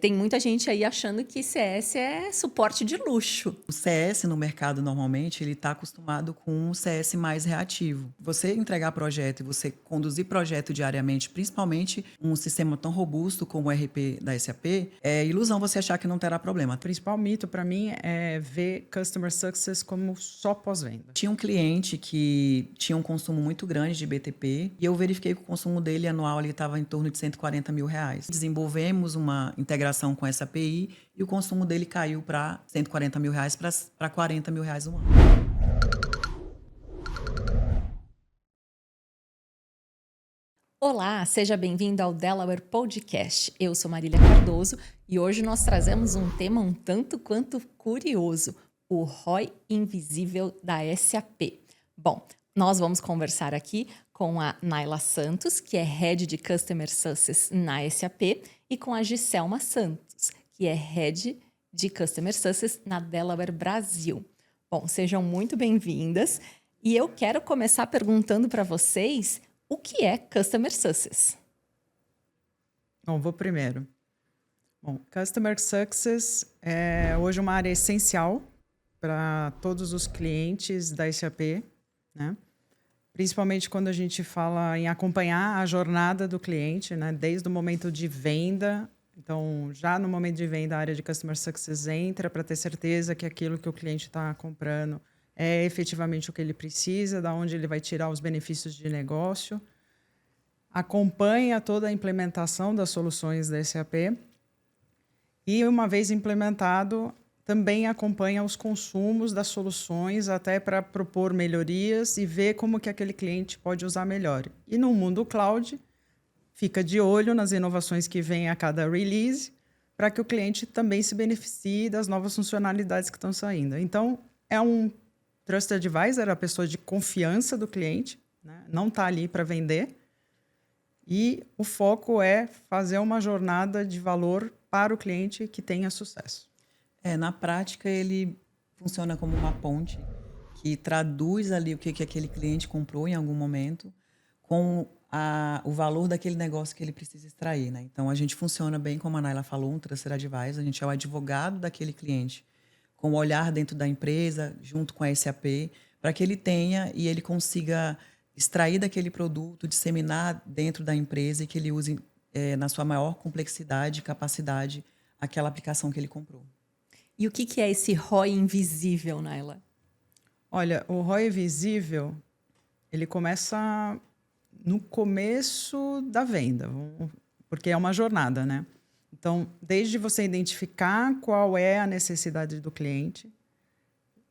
Tem muita gente aí achando que CS é suporte de luxo. O CS no mercado normalmente ele está acostumado com um CS mais reativo. Você entregar projeto e você conduzir projeto diariamente, principalmente um sistema tão robusto como o RP da SAP, é ilusão você achar que não terá problema. O principal mito para mim é ver Customer Success como só pós-venda. Tinha um cliente que tinha um consumo muito grande de BTP e eu verifiquei que o consumo dele anual estava em torno de R$ 140 mil. Desenvolvemos uma integração com essa API e o consumo dele caiu para R$ 140 mil para R$ 40 mil um ano. Olá, seja bem-vindo ao Delaware Podcast. Eu sou Marília Cardoso e hoje nós trazemos um tema um tanto quanto curioso, o ROI invisível da SAP. Bom, nós vamos conversar aqui com a Naila Santos, que é Head de Customer Success na SAP, e com a Giselma Santos, que é Head de Customer Success na Delaware Brasil. Bom, sejam muito bem-vindas e eu quero começar perguntando para vocês o que é Customer Success. Bom, vou primeiro. Bom, Customer Success é hoje uma área essencial para todos os clientes da SAP, né? Principalmente quando a gente fala em acompanhar a jornada do cliente, né? Desde o momento de venda. Então, já no momento de venda, a área de Customer Success entra para ter certeza que aquilo que o cliente está comprando é efetivamente o que ele precisa, da onde ele vai tirar os benefícios de negócio. Acompanha toda a implementação das soluções da SAP. E, uma vez implementado, também acompanha os consumos das soluções até para propor melhorias e ver como que aquele cliente pode usar melhor. E no mundo cloud, fica de olho nas inovações que vêm a cada release para que o cliente também se beneficie das novas funcionalidades que estão saindo. Então, é um Trusted Advisor, a pessoa de confiança do cliente, né? Não está ali para vender. E o foco é fazer uma jornada de valor para o cliente que tenha sucesso. Na prática, ele funciona como uma ponte que traduz ali o que aquele cliente comprou em algum momento com o valor daquele negócio que ele precisa extrair, né? Então, a gente funciona bem, como a Naila falou, um Trusted Advisor. A gente é o advogado daquele cliente, com o olhar dentro da empresa, junto com a SAP, para que ele tenha e ele consiga extrair daquele produto, disseminar dentro da empresa e que ele use na sua maior complexidade e capacidade aquela aplicação que ele comprou. E o que é esse ROI invisível, Naila? Olha, o ROI visível, ele começa no começo da venda, porque é uma jornada, né? Então, desde você identificar qual é a necessidade do cliente,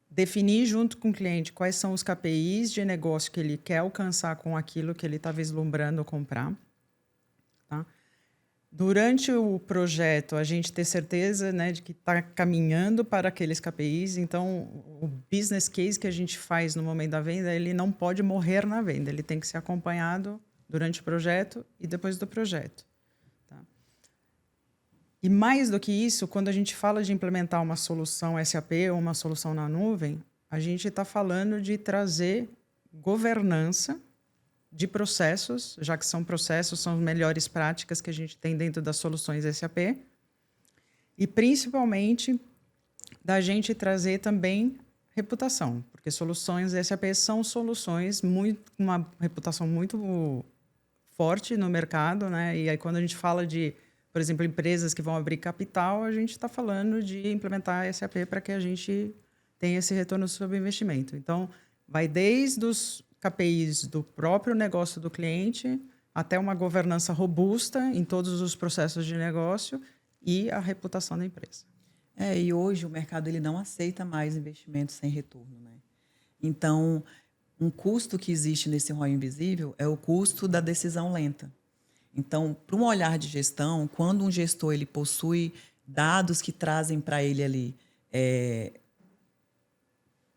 definir junto com o cliente quais são os KPIs de negócio que ele quer alcançar com aquilo que ele está vislumbrando comprar. Tá? Durante o projeto, a gente ter certeza, né, de que está caminhando para aqueles KPIs. Então, o business case que a gente faz no momento da venda, ele não pode morrer na venda. Ele tem que ser acompanhado durante o projeto e depois do projeto. Tá? E mais do que isso, quando a gente fala de implementar uma solução SAP ou uma solução na nuvem, a gente está falando de trazer governança de processos, já que são processos, são as melhores práticas que a gente tem dentro das soluções SAP, e principalmente da gente trazer também reputação, porque soluções SAP são soluções com uma reputação muito forte no mercado, né? E aí quando a gente fala de, por exemplo, empresas que vão abrir capital, a gente está falando de implementar SAP para que a gente tenha esse retorno sobre investimento. Então, vai desde os KPIs do próprio negócio do cliente até uma governança robusta em todos os processos de negócio e a reputação da empresa. E hoje o mercado ele não aceita mais investimentos sem retorno, né? Então, um custo que existe nesse ROI invisível é o custo da decisão lenta. Então, para um olhar de gestão, quando um gestor ele possui dados que trazem para ele ali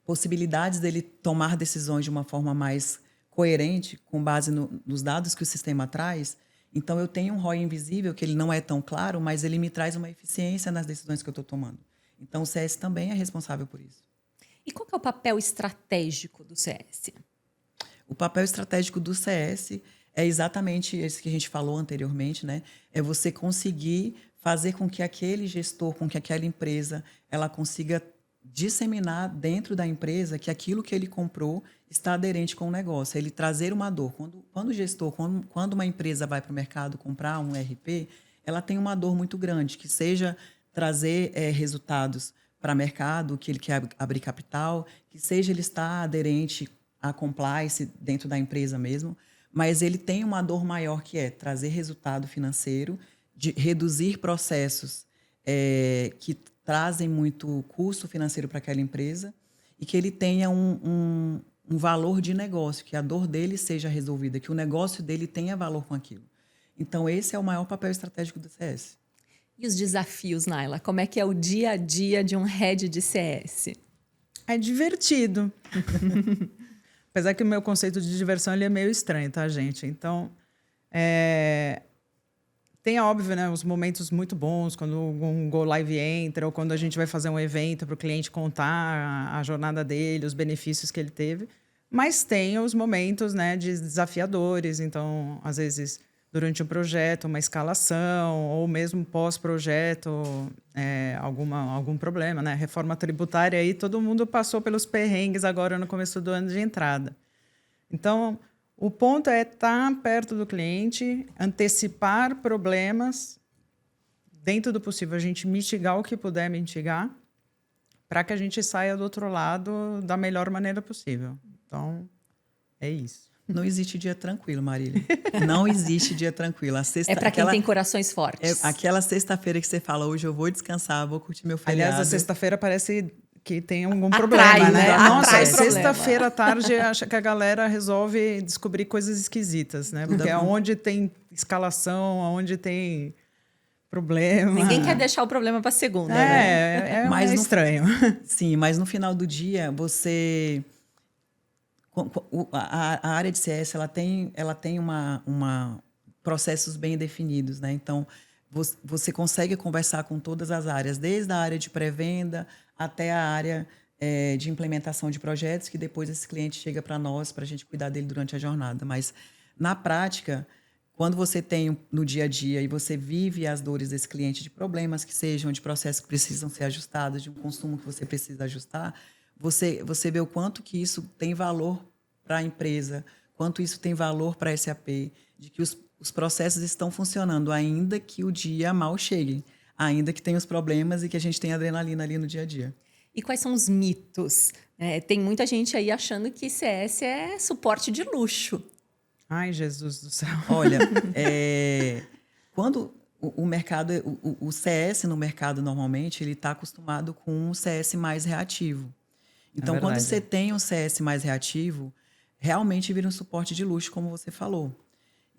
possibilidades dele tomar decisões de uma forma mais coerente, com base nos dados que o sistema traz, então eu tenho um ROI invisível, que ele não é tão claro, mas ele me traz uma eficiência nas decisões que eu estou tomando. Então, o CS também é responsável por isso. E qual que é o papel estratégico do CS? O papel estratégico do CS é exatamente esse que a gente falou anteriormente, né? É você conseguir fazer com que aquele gestor, com que aquela empresa, ela consiga disseminar dentro da empresa que aquilo que ele comprou está aderente com o negócio. Ele trazer uma dor. Quando o gestor, quando uma empresa vai para o mercado comprar um ERP, ela tem uma dor muito grande, que seja trazer resultados para o mercado, que ele quer abrir capital, que seja ele estar aderente à compliance dentro da empresa mesmo, mas ele tem uma dor maior, que é trazer resultado financeiro, de reduzir processos que trazem muito custo financeiro para aquela empresa e que ele tenha um valor de negócio, que a dor dele seja resolvida, que o negócio dele tenha valor com aquilo. Então, esse é o maior papel estratégico do CS. E os desafios, Naila? Como é que é o dia a dia de um head de CS? É divertido. Apesar que o meu conceito de diversão ele é meio estranho, tá, gente? Então, tem, óbvio, né, os momentos muito bons, quando um Go Live entra, ou quando a gente vai fazer um evento para o cliente contar a jornada dele, os benefícios que ele teve. Mas tem os momentos, né, desafiadores. Então, às vezes, durante um projeto, uma escalação, ou mesmo pós-projeto, algum problema, né? Reforma tributária, aí todo mundo passou pelos perrengues agora no começo do ano de entrada. Então, o ponto é estar perto do cliente, antecipar problemas, dentro do possível, a gente mitigar o que puder mitigar, para que a gente saia do outro lado da melhor maneira possível. Então, é isso. Não existe dia tranquilo, Marília. Não existe dia tranquilo. É para quem tem corações fortes. Aquela sexta-feira que você fala, hoje eu vou descansar, vou curtir meu feriado. Aliás, a sexta-feira parece que tem algum Atrai, problema, né? Nossa, sexta-feira à tarde acha que a galera resolve descobrir coisas esquisitas, né? Porque é onde tem escalação, onde tem problema. Ninguém quer deixar o problema para segunda, né? Mas estranho. Sim, mas no final do dia, você... A área de CS ela tem processos bem definidos, né? Então, você consegue conversar com todas as áreas, desde a área de pré-venda até a área de implementação de projetos, que depois esse cliente chega para nós, para a gente cuidar dele durante a jornada. Mas, na prática, quando você tem no dia a dia e você vive as dores desse cliente, de problemas que sejam, de processos que precisam ser ajustados, de um consumo que você precisa ajustar, você vê o quanto que isso tem valor para a empresa, quanto isso tem valor para a SAP, de que os processos estão funcionando, ainda que o dia mal chegue, ainda que tenha os problemas e que a gente tenha adrenalina ali no dia a dia. E quais são os mitos? Tem muita gente aí achando que CS é suporte de luxo. Ai, Jesus do céu. Olha, quando o mercado, o CS no mercado normalmente, ele está acostumado com um CS mais reativo. Então, quando você tem um CS mais reativo, realmente vira um suporte de luxo, como você falou.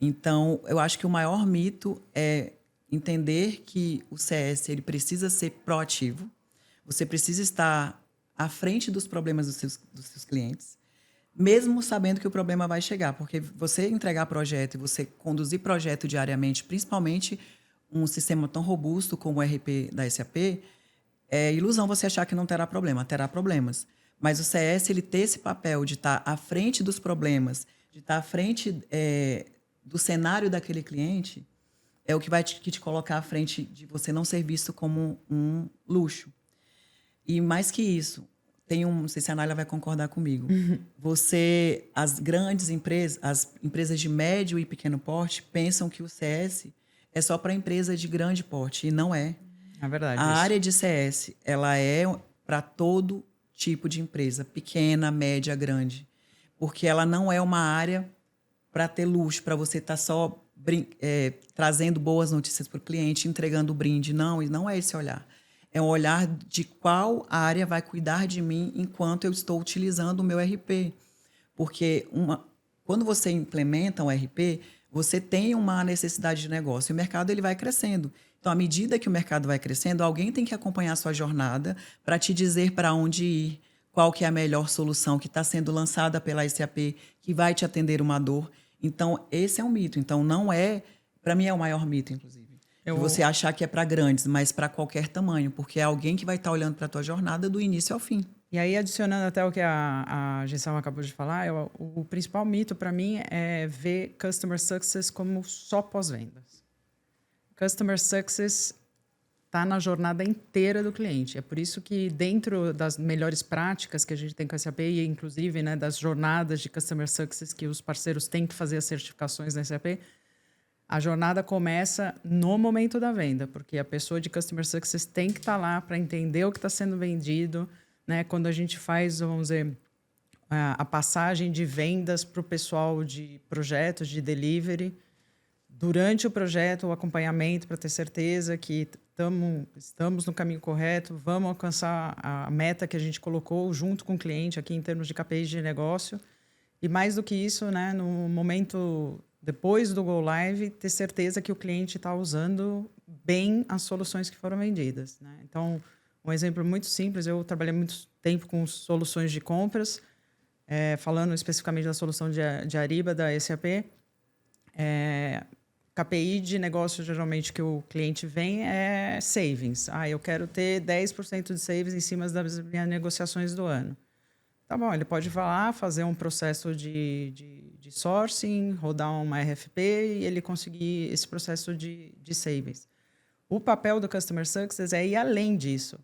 Então, eu acho que o maior mito é entender que o CS ele precisa ser proativo. Você precisa estar à frente dos problemas dos seus clientes, mesmo sabendo que o problema vai chegar. Porque você entregar projeto e você conduzir projeto diariamente, principalmente um sistema tão robusto como o ERP da SAP, é ilusão você achar que não terá problema. Terá problemas. Mas o CS ele tem esse papel de estar à frente dos problemas, de estar à frente do cenário daquele cliente, é o que vai te colocar à frente de você não ser visto como um luxo. E mais que isso, não sei se a Naila vai concordar comigo, as grandes empresas, as empresas de médio e pequeno porte, pensam que o CS é só para empresa de grande porte, e não é. É verdade. A área de CS, ela é para todo tipo de empresa, pequena, média, grande. Porque ela não é uma área para ter luxo, para você estar só trazendo boas notícias para o cliente, entregando o brinde. Não, e não é esse olhar. É um olhar de qual área vai cuidar de mim enquanto eu estou utilizando o meu RP. Porque quando você implementa um RP, você tem uma necessidade de negócio. E o mercado ele vai crescendo. Então, à medida que o mercado vai crescendo, alguém tem que acompanhar a sua jornada para te dizer para onde ir, qual que é a melhor solução que está sendo lançada pela SAP, que vai te atender uma dor. Então, esse é um mito. Então, não é... Para mim, é o maior mito, inclusive. Você achar que é para grandes, mas para qualquer tamanho, porque é alguém que vai estar olhando para a tua jornada do início ao fim. E aí, adicionando até o que a Gisela acabou de falar, o principal mito para mim é ver Customer Success como só pós-vendas. Customer Success está na jornada inteira do cliente. É por isso que dentro das melhores práticas que a gente tem com a SAP, e inclusive, né, das jornadas de Customer Success que os parceiros têm que fazer as certificações na SAP, a jornada começa no momento da venda, porque a pessoa de Customer Success tem que estar lá para entender o que está sendo vendido, né? Quando a gente faz, vamos dizer, a passagem de vendas para o pessoal de projetos, de delivery, durante o projeto, o acompanhamento para ter certeza que estamos no caminho correto, vamos alcançar a meta que a gente colocou junto com o cliente aqui em termos de KPIs de negócio. E mais do que isso, né, no momento depois do Go Live, ter certeza que o cliente está usando bem as soluções que foram vendidas, né? Então, um exemplo muito simples, eu trabalhei muito tempo com soluções de compras, falando especificamente da solução de Ariba, da SAP. KPI de negócio, geralmente, que o cliente vem é savings. Eu quero ter 10% de savings em cima das minhas negociações do ano. Tá bom, ele pode falar, fazer um processo de sourcing, rodar uma RFP e ele conseguir esse processo de savings. O papel do Customer Success é ir além disso.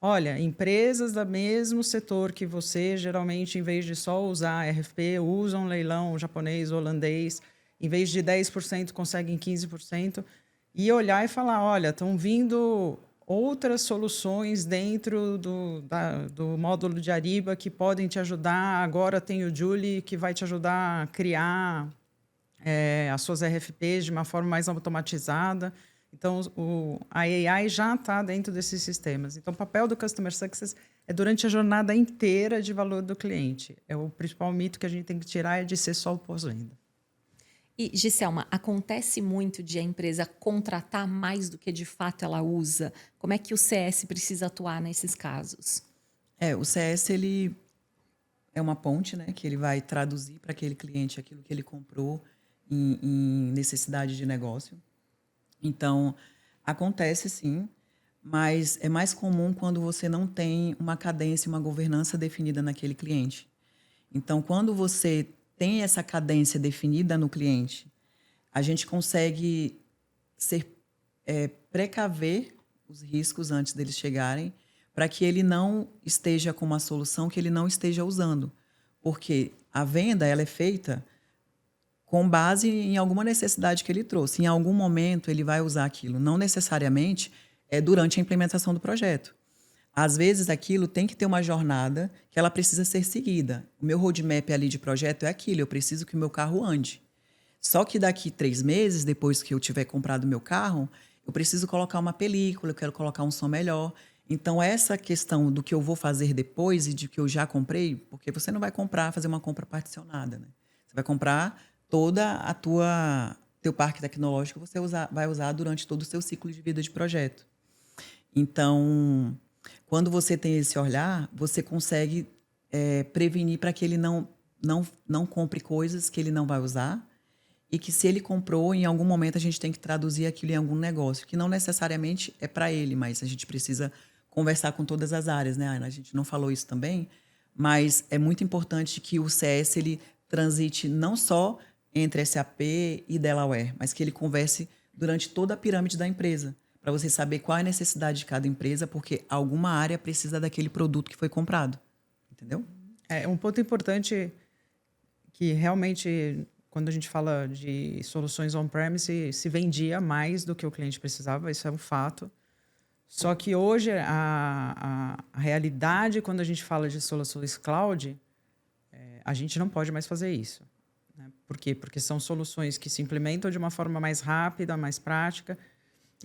Olha, empresas do mesmo setor que você, geralmente, em vez de só usar RFP, usam leilão japonês, holandês, em vez de 10%, conseguem 15%, e olhar e falar, olha, estão vindo outras soluções dentro do módulo de Ariba que podem te ajudar. Agora tem o Julie, que vai te ajudar a criar as suas RFPs de uma forma mais automatizada. Então, a AI já está dentro desses sistemas. Então, o papel do Customer Success é durante a jornada inteira de valor do cliente. O principal mito que a gente tem que tirar é de ser só o pós-venda. E, Giselma, acontece muito de a empresa contratar mais do que de fato ela usa? Como é que o CS precisa atuar nesses casos? O CS ele é uma ponte, né, que ele vai traduzir para aquele cliente aquilo que ele comprou em necessidade de negócio. Então, acontece sim, mas é mais comum quando você não tem uma cadência, uma governança definida naquele cliente. Então, quando você tem essa cadência definida no cliente, a gente consegue precaver os riscos antes deles chegarem, para que ele não esteja com uma solução que ele não esteja usando. Porque a venda ela é feita com base em alguma necessidade que ele trouxe. Em algum momento ele vai usar aquilo. Não necessariamente durante a implementação do projeto. Às vezes, aquilo tem que ter uma jornada que ela precisa ser seguida. O meu roadmap ali de projeto é aquilo, eu preciso que o meu carro ande. Só que daqui 3 meses, depois que eu tiver comprado o meu carro, eu preciso colocar uma película, eu quero colocar um som melhor. Então, essa questão do que eu vou fazer depois e de que eu já comprei, porque você não vai fazer uma compra particionada, né? Você vai comprar toda teu parque tecnológico, você vai usar durante todo o seu ciclo de vida de projeto. Então, quando você tem esse olhar, você consegue prevenir para que ele não compre coisas que ele não vai usar e que, se ele comprou, em algum momento a gente tem que traduzir aquilo em algum negócio, que não necessariamente é para ele, mas a gente precisa conversar com todas as áreas, né, Ana? A gente não falou isso também, mas é muito importante que o CS ele transite não só entre SAP e Delaware, mas que ele converse durante toda a pirâmide da empresa, para você saber qual é a necessidade de cada empresa, porque alguma área precisa daquele produto que foi comprado. Entendeu? Um ponto importante que realmente, quando a gente fala de soluções on-premise, se vendia mais do que o cliente precisava, isso é um fato. Só que hoje, a realidade, quando a gente fala de soluções cloud, a gente não pode mais fazer isso. Né? Por quê? Porque são soluções que se implementam de uma forma mais rápida, mais prática.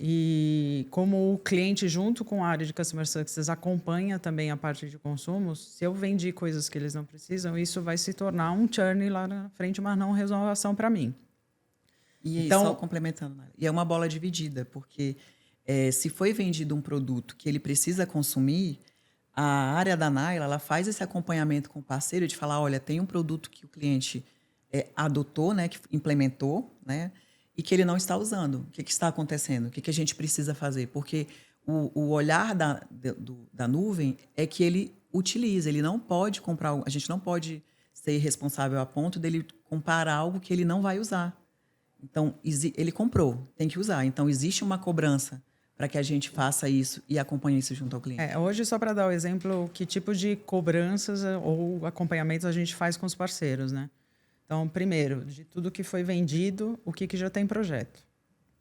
E como o cliente, junto com a área de Customer Success, acompanha também a parte de consumos, se eu vendi coisas que eles não precisam, isso vai se tornar um churn lá na frente, mas não renovação para mim. E então, só complementando, e é uma bola dividida, porque se foi vendido um produto que ele precisa consumir, a área da Naila ela faz esse acompanhamento com o parceiro de falar, olha, tem um produto que o cliente adotou, né, que implementou, né, e que ele não está usando. O que está acontecendo? O que a gente precisa fazer? Porque o olhar da nuvem é que ele utiliza, ele não pode comprar, a gente não pode ser responsável a ponto dele comprar algo que ele não vai usar. Então, ele comprou, tem que usar. Então, existe uma cobrança para que a gente faça isso e acompanhe isso junto ao cliente? Hoje, só para dar o exemplo, que tipo de cobranças ou acompanhamentos a gente faz com os parceiros, né? Então, primeiro, de tudo que foi vendido, o que já tem projeto.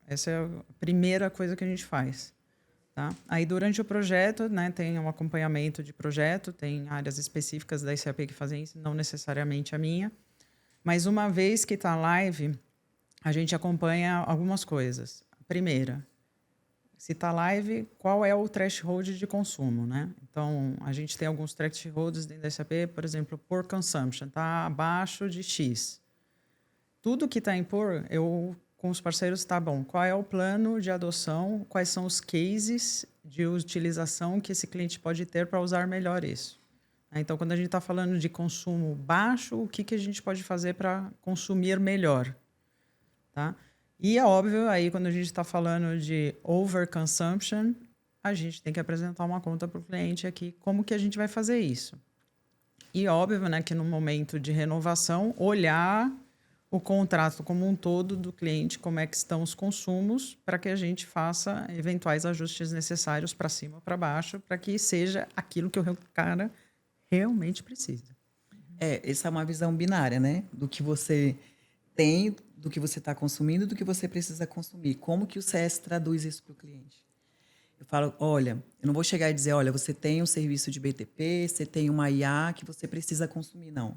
Essa é a primeira coisa que a gente faz. Tá? Aí, durante o projeto, né, tem um acompanhamento de projeto, tem áreas específicas da SAP que fazem isso, não necessariamente a minha. Mas, uma vez que está live, a gente acompanha algumas coisas. Primeira, se está live, qual é o threshold de consumo, né? Então, a gente tem alguns thresholds dentro da SAP, por exemplo, por consumption, está abaixo de X. Tudo que está em por, com os parceiros, tá bom. Qual é o plano de adoção? Quais são os cases de utilização que esse cliente pode ter para usar melhor isso? Então, quando a gente está falando de consumo baixo, o que a gente pode fazer para consumir melhor? Tá? E é óbvio, aí quando a gente está falando de overconsumption, a gente tem que apresentar uma conta para o cliente aqui, como que a gente vai fazer isso. E óbvio, né, que no momento de renovação, olhar o contrato como um todo do cliente, como é que estão os consumos, para que a gente faça eventuais ajustes necessários para cima ou para baixo, para que seja aquilo que o cara realmente precisa. Essa é uma visão binária, né? Do que você tem, do que você está consumindo, do que você precisa consumir. Como que o CS traduz isso para o cliente? Eu falo, olha, eu não vou chegar e dizer, olha, você tem um serviço de BTP, você tem uma IA que você precisa consumir, não.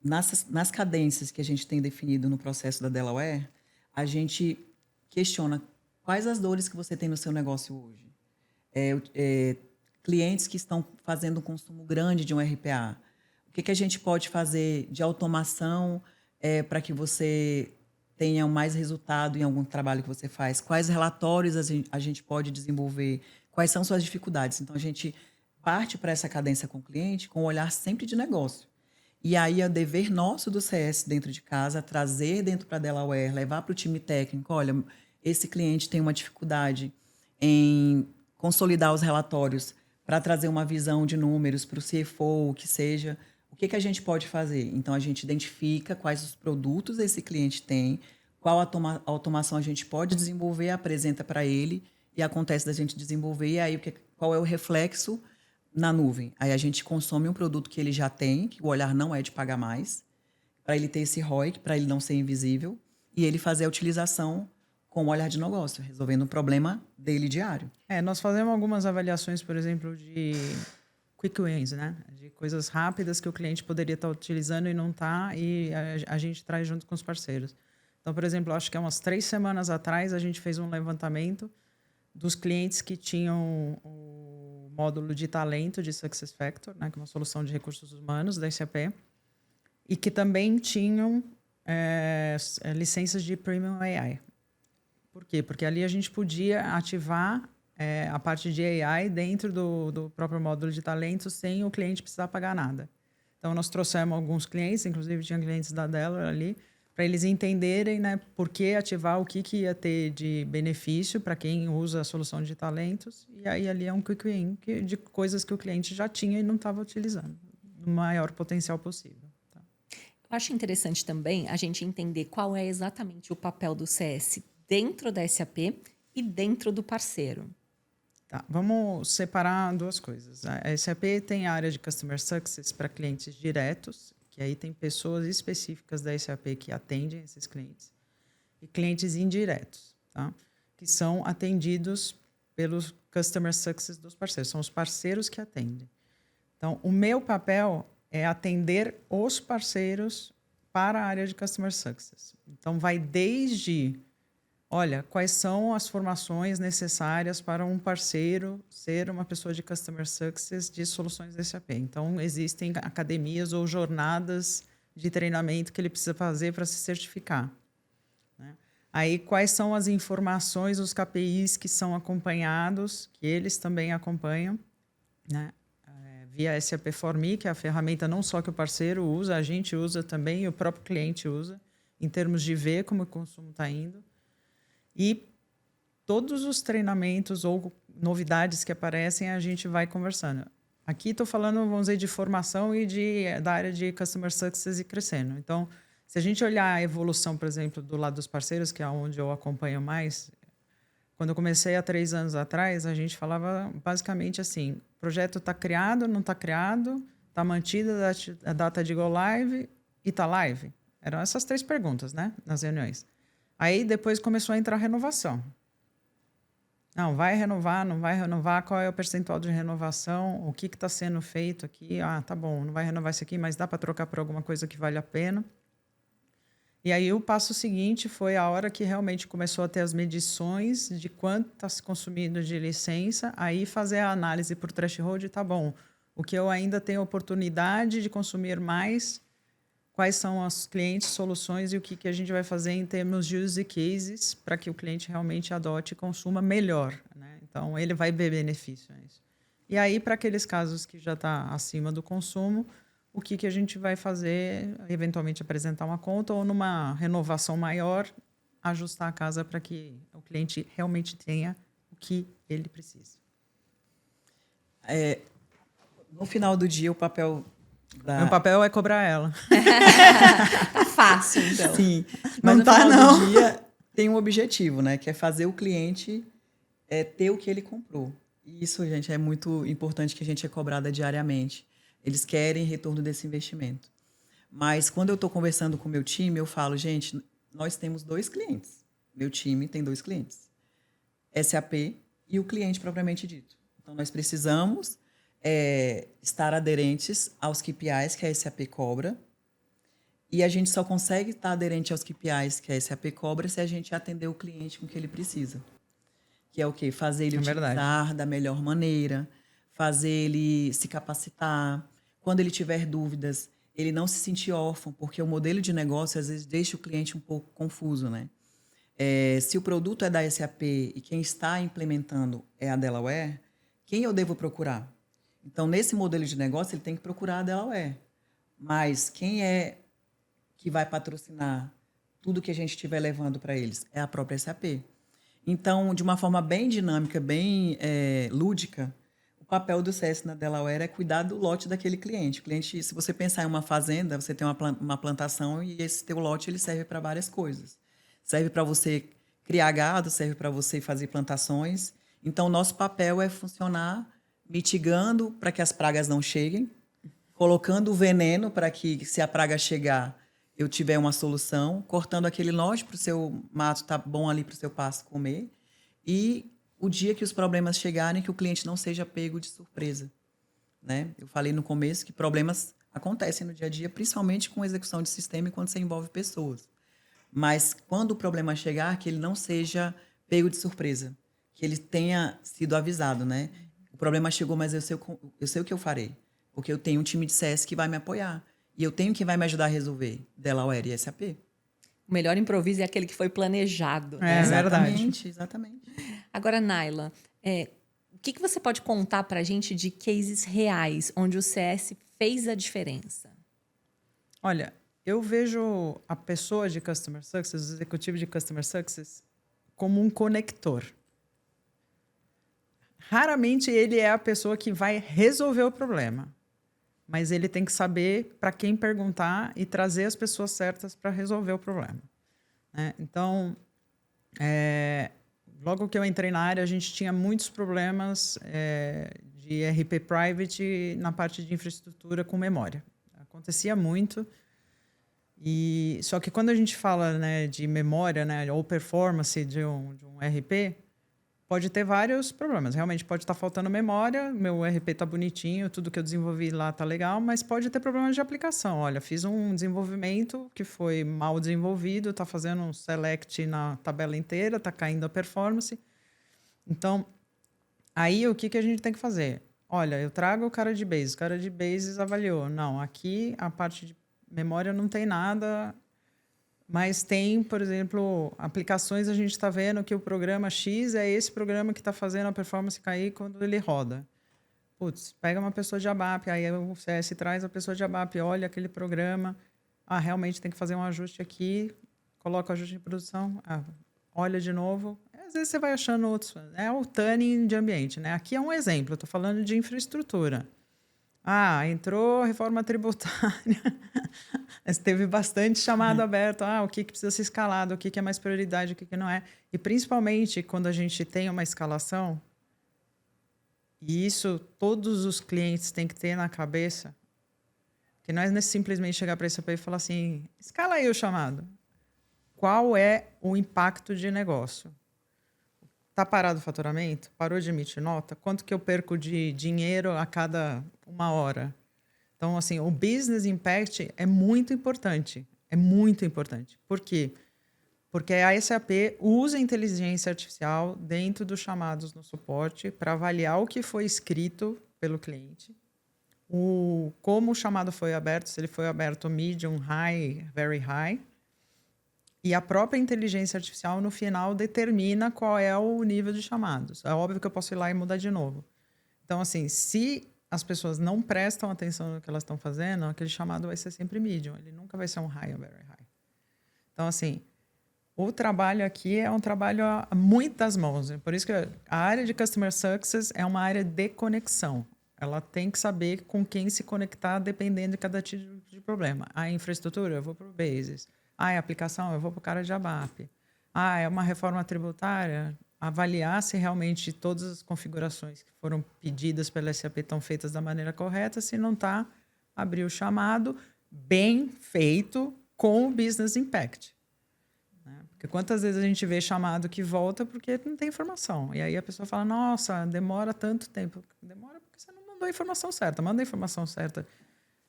Nas cadências que a gente tem definido no processo da Delaware, a gente questiona quais as dores que você tem no seu negócio hoje. Clientes que estão fazendo um consumo grande de um RPA. O que a gente pode fazer de automação para que você tenha mais resultado em algum trabalho que você faz? Quais relatórios a gente pode desenvolver? Quais são suas dificuldades? Então, a gente parte para essa cadência com o cliente com um olhar sempre de negócio. E aí é dever nosso do CS dentro de casa, trazer dentro para a Delaware, levar para o time técnico, olha, esse cliente tem uma dificuldade em consolidar os relatórios para trazer uma visão de números para o CFO, o que seja. O que a gente pode fazer? Então, a gente identifica quais os produtos esse cliente tem, qual automação a gente pode desenvolver, apresenta para ele, e acontece da gente desenvolver, e aí qual é o reflexo na nuvem? Aí a gente consome um produto que ele já tem, que o olhar não é de pagar mais, para ele ter esse ROI, para ele não ser invisível, e ele fazer a utilização com o olhar de negócio, resolvendo um problema dele diário. Nós fazemos algumas avaliações, por exemplo, de quick wins, né? De coisas rápidas que o cliente poderia estar utilizando e não está, e a gente traz junto com os parceiros. Então, por exemplo, acho que há umas 3 semanas atrás, a gente fez um levantamento dos clientes que tinham o módulo de talento de SuccessFactors, né, que é uma solução de recursos humanos da SAP, e que também tinham licenças de Premium AI. Por quê? Porque ali a gente podia ativar a parte de AI dentro do próprio módulo de talento sem o cliente precisar pagar nada. Então, nós trouxemos alguns clientes, inclusive tinha clientes da Delaware ali, para eles entenderem, né, por que ativar, o que ia ter de benefício para quem usa a solução de talentos. E aí ali é um quick win de coisas que o cliente já tinha e não estava utilizando, no maior potencial possível. Tá? Eu acho interessante também a gente entender qual é exatamente o papel do CS dentro da SAP e dentro do parceiro. Tá, vamos separar 2 coisas. A SAP tem a área de Customer Success para clientes diretos, que aí tem pessoas específicas da SAP que atendem esses clientes, e clientes indiretos, tá? Que são atendidos pelos Customer Success dos parceiros. São os parceiros que atendem. Então, o meu papel é atender os parceiros para a área de Customer Success. Então, vai desde... Olha, quais são as formações necessárias para um parceiro ser uma pessoa de Customer Success de soluções da SAP? Então, existem academias ou jornadas de treinamento que ele precisa fazer para se certificar. Né? Aí, quais são as informações, os KPIs que são acompanhados, que eles também acompanham, né? Via SAP For Me, que é a ferramenta não só que o parceiro usa, a gente usa também e o próprio cliente usa, em termos de ver como o consumo está indo. E todos os treinamentos ou novidades que aparecem, a gente vai conversando. Aqui estou falando, vamos dizer, de formação e da área de Customer Success e crescendo. Então, se a gente olhar a evolução, por exemplo, do lado dos parceiros, que é onde eu acompanho mais, Quando eu comecei há 3 anos atrás, a gente falava basicamente assim: o projeto está criado, não está criado, está mantida a data de go live e está live? Eram essas 3 perguntas, né, nas reuniões. Aí depois começou a entrar renovação. Não, vai renovar, não vai renovar, qual é o percentual de renovação, o que está sendo feito aqui? Ah, tá bom, não vai renovar isso aqui, mas dá para trocar por alguma coisa que vale a pena. E aí o passo seguinte foi a hora que realmente começou a ter as medições de quanto está se consumindo de licença, aí fazer a análise por threshold, tá bom, o que eu ainda tenho oportunidade de consumir mais, quais são os clientes, soluções e o que a gente vai fazer em termos de use cases para que o cliente realmente adote e consuma melhor, né? Então, ele vai ver benefício nisso. E aí, para aqueles casos que já está acima do consumo, o que a gente vai fazer? Eventualmente apresentar uma conta ou numa renovação maior, ajustar a casa para que o cliente realmente tenha o que ele precisa. No final do dia, o papel Meu papel é cobrar ela. Tá fácil, então. Sim, mas Não no tá, final não. do dia tem um objetivo, né? Que é fazer o cliente ter o que ele comprou. E isso, gente, é muito importante que a gente é cobrada diariamente. Eles querem retorno desse investimento. Mas quando eu estou conversando com o meu time, eu falo, gente, nós temos 2 clientes. Meu time tem 2 clientes. SAP e o cliente propriamente dito. Então, nós precisamos estar aderentes aos KPIs que a SAP cobra. E a gente só consegue estar aderente aos KPIs que a SAP cobra se a gente atender o cliente com o que ele precisa. Que é o quê? Fazer ele utilizar da melhor maneira, fazer ele se capacitar. Quando ele tiver dúvidas, ele não se sentir órfão, porque o modelo de negócio, às vezes, deixa o cliente um pouco confuso, né? Se o produto é da SAP e quem está implementando é a Delaware, quem eu devo procurar? Então, nesse modelo de negócio, ele tem que procurar a Delaware. Mas quem é que vai patrocinar tudo que a gente estiver levando para eles? É a própria SAP. Então, de uma forma bem dinâmica, bem lúdica, o papel do CS na Delaware é cuidar do lote daquele cliente. O cliente, se você pensar em uma fazenda, você tem uma plantação e esse teu lote ele serve para várias coisas. Serve para você criar gado, serve para você fazer plantações. Então, nosso papel é funcionar mitigando para que as pragas não cheguem, colocando o veneno para que, se a praga chegar, eu tiver uma solução, cortando aquele lote para o seu mato tá bom ali para o seu pasto comer. E o dia que os problemas chegarem, que o cliente não seja pego de surpresa, né? Eu falei no começo que problemas acontecem no dia a dia, principalmente com execução de sistema e quando você envolve pessoas. Mas quando o problema chegar, que ele não seja pego de surpresa, que ele tenha sido avisado, né? O problema chegou, mas eu sei o que eu farei, porque eu tenho um time de CS que vai me apoiar. E eu tenho quem vai me ajudar a resolver, Delaware e SAP. O melhor improviso é aquele que foi planejado. É Exatamente, exatamente. Agora, Naila, o que você pode contar para a gente de cases reais, onde o CS fez a diferença? Olha, eu vejo a pessoa de Customer Success, o executivo de Customer Success, como um conector. Raramente ele é a pessoa que vai resolver o problema, mas ele tem que saber para quem perguntar e trazer as pessoas certas para resolver o problema, né? Então, logo que eu entrei na área, a gente tinha muitos problemas de RP Private na parte de infraestrutura com memória. Acontecia muito. Só que quando a gente fala, né, de memória, né, ou performance de um RP, pode ter vários problemas. Realmente pode estar faltando memória, meu RP está bonitinho, tudo que eu desenvolvi lá está legal, mas pode ter problemas de aplicação. Olha, fiz um desenvolvimento que foi mal desenvolvido, está fazendo um select na tabela inteira, está caindo a performance. Então, aí o que a gente tem que fazer? Olha, eu trago o cara de Bases avaliou. Não, aqui a parte de memória não tem nada, mas tem, por exemplo, aplicações, a gente está vendo que o programa X é esse programa que está fazendo a performance cair quando ele roda. Putz, pega uma pessoa de ABAP, aí o CS traz a pessoa de ABAP, olha aquele programa, realmente tem que fazer um ajuste aqui, coloca o ajuste em produção, olha de novo. Às vezes você vai achando outros, é o tuning de ambiente, né? Aqui é um exemplo, eu estou falando de infraestrutura. Entrou reforma tributária. Mas teve bastante chamado aberto. O que precisa ser escalado, o que é mais prioridade, o que não é. E principalmente quando a gente tem uma escalação, e isso todos os clientes têm que ter na cabeça, que não é simplesmente chegar para esse SAP e falar assim, escala aí o chamado. Qual é o impacto de negócio? Está parado o faturamento? Parou de emitir nota? Quanto que eu perco de dinheiro a cada 1 hora? Então, assim, o business impact é muito importante. É muito importante. Por quê? Porque a SAP usa a inteligência artificial dentro dos chamados no suporte para avaliar o que foi escrito pelo cliente, como o chamado foi aberto, se ele foi aberto medium, high, very high. E a própria inteligência artificial, no final, determina qual é o nível de chamados. É óbvio que eu posso ir lá e mudar de novo. Então, assim, se as pessoas não prestam atenção no que elas estão fazendo, aquele chamado vai ser sempre medium. Ele nunca vai ser um high ou very high. Então, assim, o trabalho aqui é um trabalho a muitas mãos. Por isso que a área de Customer Success é uma área de conexão. Ela tem que saber com quem se conectar dependendo de cada tipo de problema. A infraestrutura, eu vou para o Basis. É aplicação, eu vou para o cara de ABAP. É uma reforma tributária, avaliar se realmente todas as configurações que foram pedidas pela SAP estão feitas da maneira correta. Se não está, abrir o chamado bem feito com o Business Impact. Porque quantas vezes a gente vê chamado que volta porque não tem informação. E aí a pessoa fala, nossa, demora tanto tempo. Demora porque você não mandou a informação certa. Manda a informação certa.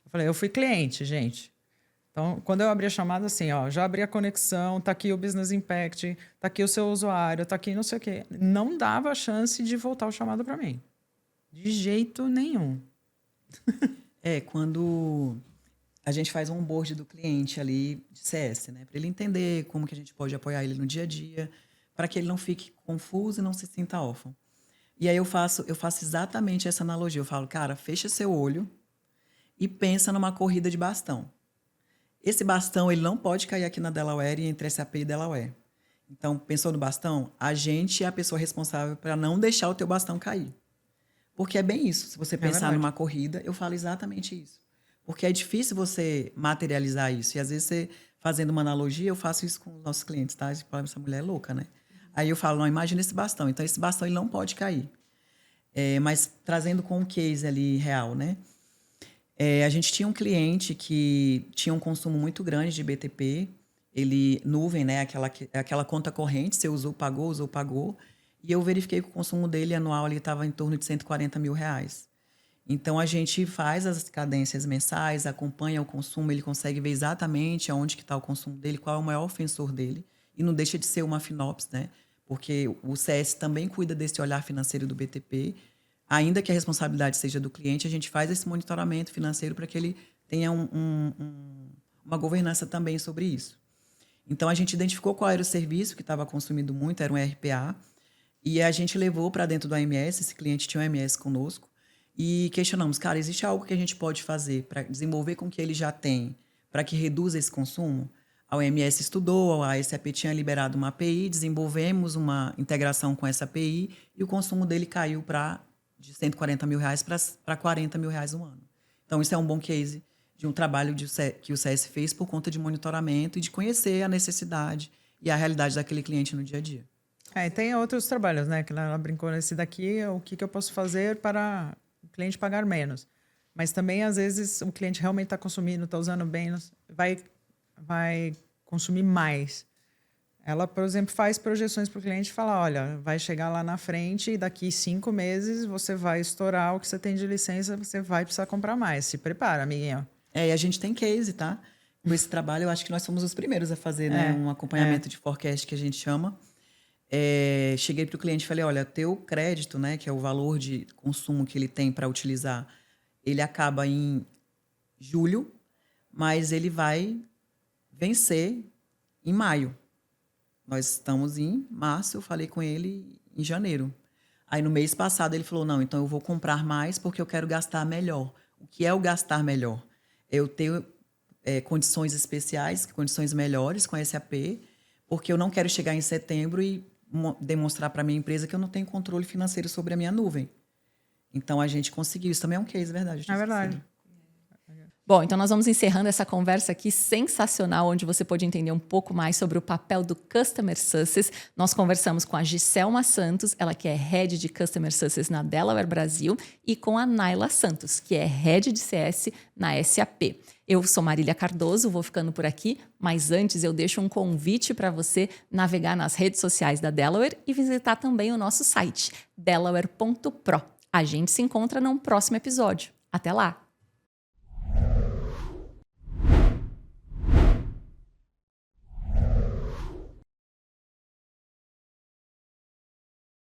Eu falei, eu fui cliente, gente. Então, quando eu abri a chamada, assim, já abri a conexão, tá aqui o Business Impact, tá aqui o seu usuário, tá aqui não sei o quê. Não dava chance de voltar o chamado para mim. De jeito nenhum. Quando a gente faz um onboard do cliente ali de CS, né? Para ele entender como que a gente pode apoiar ele no dia a dia, para que ele não fique confuso e não se sinta órfão. E aí eu faço exatamente essa analogia. Eu falo, cara, fecha seu olho e pensa numa corrida de bastão. Esse bastão ele não pode cair aqui na Delaware e entre SAP e Delaware. Então, pensou no bastão? A gente é a pessoa responsável para não deixar o teu bastão cair. Porque é bem isso. Se você pensar numa corrida, eu falo exatamente isso. Porque é difícil você materializar isso. E às vezes, você, fazendo uma analogia, eu faço isso com os nossos clientes, tá? Essa mulher é louca, né? Aí eu falo, não, imagina esse bastão. Então, esse bastão ele não pode cair. Mas trazendo com um case ali real, né? A gente tinha um cliente que tinha um consumo muito grande de BTP. Ele, nuvem, né? Aquela conta corrente, você usou, pagou. E eu verifiquei que o consumo dele anual estava em torno de R$140 mil. Então, a gente faz as cadências mensais, acompanha o consumo, ele consegue ver exatamente aonde que está o consumo dele, qual é o maior ofensor dele. E não deixa de ser uma FinOps, né? Porque o CS também cuida desse olhar financeiro do BTP. Ainda que a responsabilidade seja do cliente, a gente faz esse monitoramento financeiro para que ele tenha uma governança também sobre isso. Então, a gente identificou qual era o serviço que estava consumindo muito, era um RPA, e a gente levou para dentro do AMS, esse cliente tinha um AMS conosco, e questionamos, cara, existe algo que a gente pode fazer para desenvolver com o que ele já tem, para que reduza esse consumo? A OMS estudou, a SAP tinha liberado uma API, desenvolvemos uma integração com essa API, e o consumo dele caiu de R$140 mil para R$40 mil um ano. Então, isso é um bom case de um trabalho que o CS fez por conta de monitoramento e de conhecer a necessidade e a realidade daquele cliente no dia a dia. E tem outros trabalhos, né? Que ela brincou nesse daqui, o que eu posso fazer para o cliente pagar menos. Mas também, às vezes, o cliente realmente está consumindo, está usando bem, vai consumir mais. Ela, por exemplo, faz projeções para o cliente e fala, olha, vai chegar lá na frente e daqui 5 meses você vai estourar o que você tem de licença, você vai precisar comprar mais. Se prepara, amiguinho. E a gente tem case, tá? Com esse trabalho, eu acho que nós somos os primeiros a fazer, né? Um acompanhamento de forecast que a gente chama. Cheguei para o cliente e falei, olha, teu crédito, né, que é o valor de consumo que ele tem para utilizar, ele acaba em julho, mas ele vai vencer em maio. Nós estamos em março, eu falei com ele em janeiro. Aí, no mês passado, ele falou, não, então eu vou comprar mais porque eu quero gastar melhor. O que é o gastar melhor? Eu tenho condições especiais, condições melhores com a SAP, porque eu não quero chegar em setembro e demonstrar para a minha empresa que eu não tenho controle financeiro sobre a minha nuvem. Então, a gente conseguiu. Isso também é um case, verdade. É verdade. Sim. Bom, então nós vamos encerrando essa conversa aqui sensacional, onde você pode entender um pouco mais sobre o papel do Customer Success. Nós conversamos com a Giselma Santos, ela que é Head de Customer Success na Delaware Brasil, e com a Naila Santos, que é Head de CS na SAP. Eu sou Marília Cardoso, vou ficando por aqui, mas antes eu deixo um convite para você navegar nas redes sociais da Delaware e visitar também o nosso site, delaware.pro. A gente se encontra num próximo episódio. Até lá!